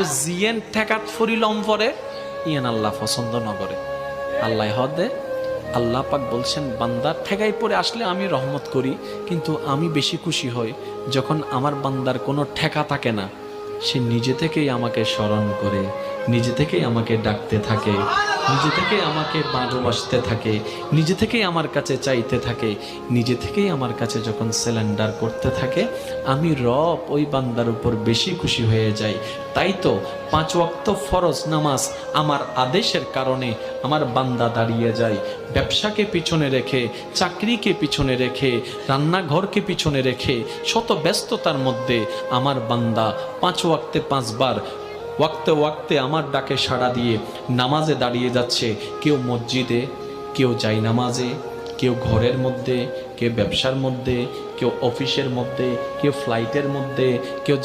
কিন্তু জিয়েন ঠেকাত ফরিলম পরে ইয়ান আল্লাহ পছন্দ নগরে। আল্লাহ হদে আল্লাহ পাক বলছেন বান্দার ঠেকাই পরে আসলে আমি রহমত করি, কিন্তু আমি বেশি খুশি হই যখন আমার বান্দার কোনো ঠেকা থাকে না, সে নিজে থেকেই আমাকে স্মরণ করে, নিজে থেকেই আমাকে ডাকতে থাকে, নিজে থেকেই আমাকে ভালোবাসতে থাকে, নিজে থেকেই আমার কাছে চাইতে থাকে, নিজে থেকেই আমার কাছে যখন সিলিন্ডার করতে থাকে, আমি রব ওই বান্দার উপর বেশি খুশি হয়ে যাই। তাই তো 5 ওয়াক্ত ফরজ নামাজ আমার আদেশের কারণে আমার বান্দা দাঁড়িয়ে যায়। ব্যবসাকে পিছনে রেখে, চাকরিকে পিছনে রেখে, রান্নাঘরকে পিছনে রেখে, শত ব্যস্ততার মধ্যে আমার বান্দা 5 ওয়াক্তে 5 বার ওয়াক্তে ওয়াক্তে আমার ডাকে সাড়া দিয়ে নামাজে দাঁড়িয়ে যাচ্ছে। কেউ মসজিদে, কেউ যায় নামাজে, কেউ ঘরের মধ্যে, কেউ ব্যবসার মধ্যে, কেউ অফিসের মধ্যে, কেউ ফ্লাইটের মধ্যে, কেউ